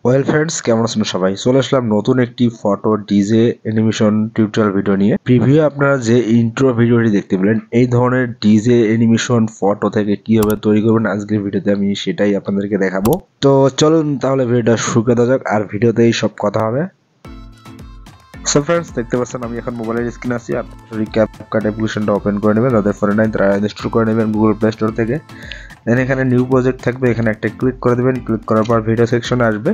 Well friends, কেমন আছেন সবাই? চলে আসলাম নতুন একটি photo DJ animation tutorial video নিয়ে। প্রিভিউ আপনারা যে ইন্ট্রো ভিডিওটি দেখতে পেলেন, এই ধরনের ডিজে অ্যানিমেশন ফটো থেকে কিভাবে তৈরি করবেন আজকের ভিডিওতে আমি সেটাই আপনাদেরকে দেখাবো। তো চলুন তাহলে ভিডিওটা শুরু করে দেওয়া যাক, আর ভিডিওতেই সব কথা হবে। সো ফ্রেন্ডস, দেখতে পাচ্ছেন আমি এখন মোবাইলের স্ক্রিনে আছি। আপনি ক্যাপকাট অ্যাপ্লিকেশনটা ওপেন করে নেবেন, যাদের ফোনে নাই তারা ইনস্টল করে নেবেন গুগল প্লে স্টোর থেকে। দেন এখানে নিউ প্রজেক্ট থাকবে, এখানে একটা ক্লিক করে দেবেন। ক্লিক করার পর ভিডিও সেকশনে আসবে,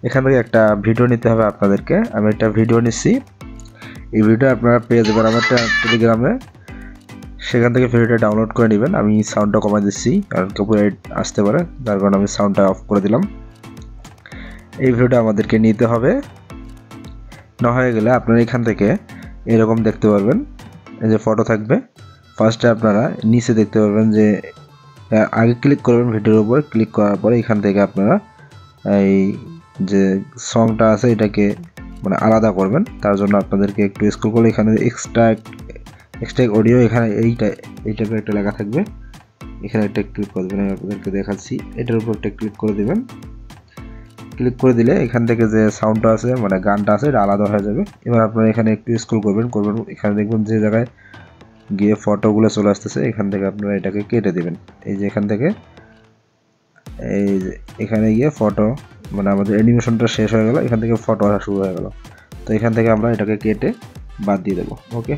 এখান থেকে একটা ভিডিও নিতে হবে আপনাদেরকে। আমি একটা ভিডিও নিচ্ছি, এই ভিডিও আপনারা পেয়ে যাবেন আমার টেলিগ্রামে, সেখান থেকে ভিডিওটা ডাউনলোড করে নেবেন। আমি সাউন্ডটা কমাই দিচ্ছি কারণ কপিরাইট আসতে পারে, তার কারণে আমি সাউন্ডটা অফ করে দিলাম। এই ভিডিওটা আমাদেরকে নিতে হবে, না হয়ে গেলে আপনারা এখান থেকে এরকম দেখতে পারবেন, এই যে ফটো থাকবে। ফার্স্টে আপনারা নিচে দেখতে পারবেন যে আগে ক্লিক করবেন ভিডিওর উপর, ক্লিক করার পরে এখান থেকে আপনারা এই যে সংটা আছে এটাকে মানে আলাদা করবেন। তার জন্য আপনাদেরকে একটু স্ক্রল করলে এখানে এক্সট্রা অডিও, এখানে এইটাকে একটা লেখা থাকবে, এখানে একটা ক্লিক করে দেবেন। আমি আপনাদেরকে দেখাচ্ছি, এটার উপর একটা ক্লিক করে দেবেন। ক্লিক করে দিলে এখান থেকে যে সাউন্ডটা আছে মানে গানটা আছে এটা আলাদা হয়ে যাবে। এবার আপনারা এখানে একটু স্ক্রল করবেন, এখানে দেখবেন যে জায়গায় গিয়ে ফটোগুলো চলে আসতেছে, এখান থেকে আপনারা এটাকে কেটে দিবেন। এই যে এখান থেকে এই যে এখানে গিয়ে ফটো মানে আমাদের অ্যানিমেশনটা শেষ হয়ে গেল, এখান থেকে ফটো আসা শুরু হয়ে গেল। তো এখান থেকে আমরা এটাকে কেটে বাদ দিয়ে দেবো। ওকে,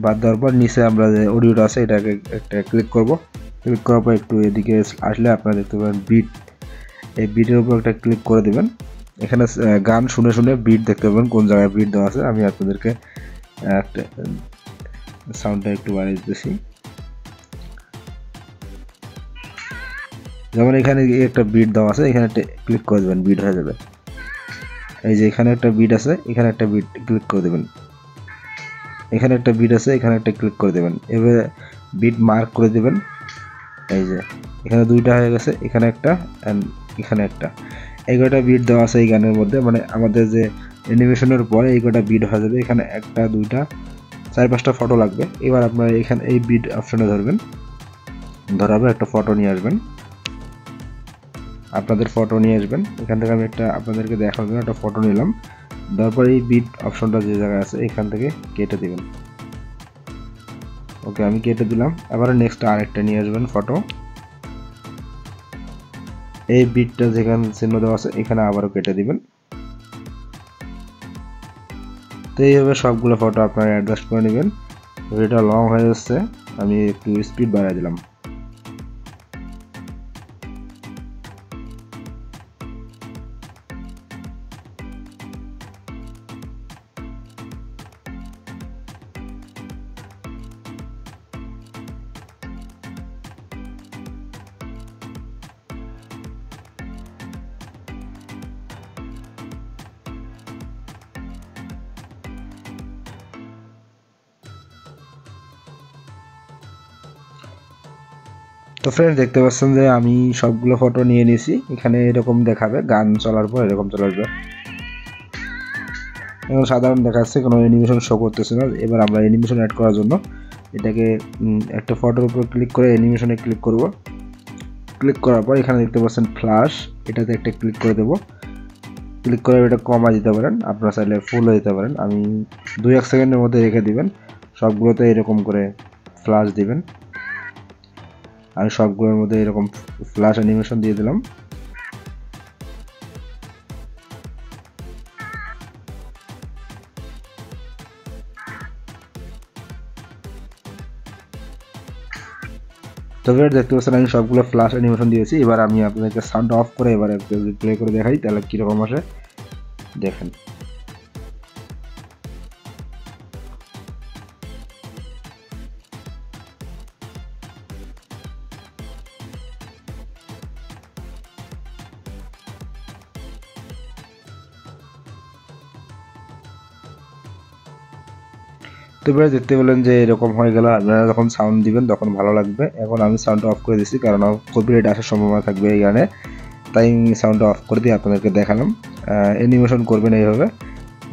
বাদ দেওয়ার পর নিচে আমরা যে অডিওটা আছে এটাকে একটা ক্লিক করব। ক্লিক করার পর একটু এদিকে আসলে আপনারা দেখতে পাবেন বিট, এই বিটের উপর একটা ক্লিক করে দেবেন। এখানে গান শুনে শুনে বিট দেখতে পাবেন কোন জায়গায় বিট দেওয়া আছে। আমি আপনাদেরকে একটা সাউন্ডটা একটু বাড়িয়ে দিতেছি, যেমন এখানে একটা বিট দেওয়া আছে, এখানে একটা ক্লিক করে দেবেন, বিট হয়ে যাবে। এই যে এখানে একটা বিট আছে, এখানে একটা বিট ক্লিক করে দেবেন। এখানে একটা বিট আছে, এখানে একটা ক্লিক করে দেবেন। এবারে বিট মার্ক করে দেবেন। এই যে এখানে দুইটা হয়ে গেছে, এখানে একটা অ্যান্ড এখানে একটা। এই কয়টা বিট দেওয়া আছে এই গানের মধ্যে, মানে আমাদের যে অ্যানিমেশনের পরে এই কয়টা বিট হয়ে যাবে। এখানে একটা দুইটা 4-5টা ফটো লাগবে। এবার আপনারা এখানে এই বিট অপশনে ধরবেন, ধরাবে একটা ফটো নিয়ে আসবেন, আপনাদের ফটো নিয়ে আসবেন। এখান থেকে আমি একটা আপনাদেরকে দেখার জন্য একটা ফটো নিলাম। তারপর এই বিট অপশনটা যে জায়গায় আছে এখান থেকে কেটে দিবেন। ওকে, আমি কেটে দিলাম। এবার নেক্সট আরেকটা নিয়ে আসবেন ফটো, এই বিটটা যেখানে চিহ্ন দেওয়া আছে এখানে আবারও কেটে দিবেন। তো এইভাবে সবগুলো ফটো আপনারা অ্যাডজাস্ট করে নেবেন। ভিডিওটা লং হয়ে যাচ্ছে, আমি একটু স্পিড বাড়িয়ে দিলাম। তো ফ্রেন্ড, দেখতে পাচ্ছেন যে আমি সবগুলো ফটো নিয়ে নিয়েছি। এখানে এরকম দেখাবে, গান চলার পর এরকম চলে আসবে। এখন সাধারণ দেখাচ্ছে, কোনো অ্যানিমেশন শো করতেছে না। এবার আমরা অ্যানিমেশন অ্যাড করার জন্য এটাকে একটা ফটোর উপর ক্লিক করে অ্যানিমেশনে ক্লিক করব। ক্লিক করার পর এখানে দেখতে পাচ্ছেন ফ্ল্যাশ, এটাতে একটা ক্লিক করে দেব। ক্লিক করে এটা কমা দিতে পারেন, আপনারা চাইলে ফুলও দিতে পারেন। আমি 2-1 সেকেন্ডের মধ্যে রেখে দিবেন। সবগুলোতে এরকম করে ফ্ল্যাশ দিবেন। আমি সবগুলোর মধ্যে এরকম ফ্ল্যাশ অ্যানিমেশন দিয়ে দিলাম। তো ভিউয়ার, দেখতে পাচ্ছেন আমি সবগুলো ফ্ল্যাশ অ্যানিমেশন দিয়েছি। এবার আমি আপনাদেরকে সাউন্ড অফ করে এবার প্লে করে দেখাই, তাহলে কীরকম আসে দেখেন। তো এবারে দেখতে পেলেন যে এরকম হয়ে গেল। আপনারা যখন সাউন্ড দিবেন তখন ভালো লাগবে। এখন আমি সাউন্ডটা অফ করে দিচ্ছি কারণ কপিরাইট আসার সম্ভাবনা থাকবে এই গানে, তাই আমি সাউন্ডটা অফ করে দিয়ে আপনাদেরকে দেখালাম। অ্যানিমেশন করবেন এইভাবে,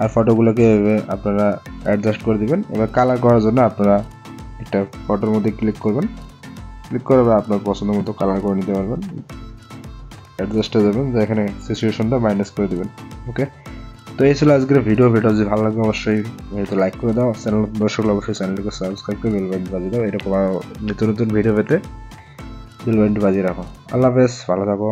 আর ফটোগুলোকে এভাবে আপনারা অ্যাডজাস্ট করে দিবেন। এবার কালার করার জন্য আপনারা একটা ফটোর মধ্যে ক্লিক করবেন, ক্লিক করে আপনার পছন্দ মতো কালার করে নিতে পারবেন। অ্যাডজাস্টে যাবেন, যে এখানে সিচুয়েশনটা মাইনাস করে দিবেন। ওকে, তো এই ছিল আজকের ভিডিও যদি ভালো লাগে অবশ্যই ভিডিওতে লাইক করে দাও, চ্যানেল দর্শক অবশ্যই চ্যানেলটাকে সাবস্ক্রাইব করে বেল বাটন বাজিয়ে দাও, এরকম নতুন নতুন ভিডিও পেতে বেল বাটনটি বাজিয়ে রাখো। আল্লাহ হাফেজ, ভালো থাকো।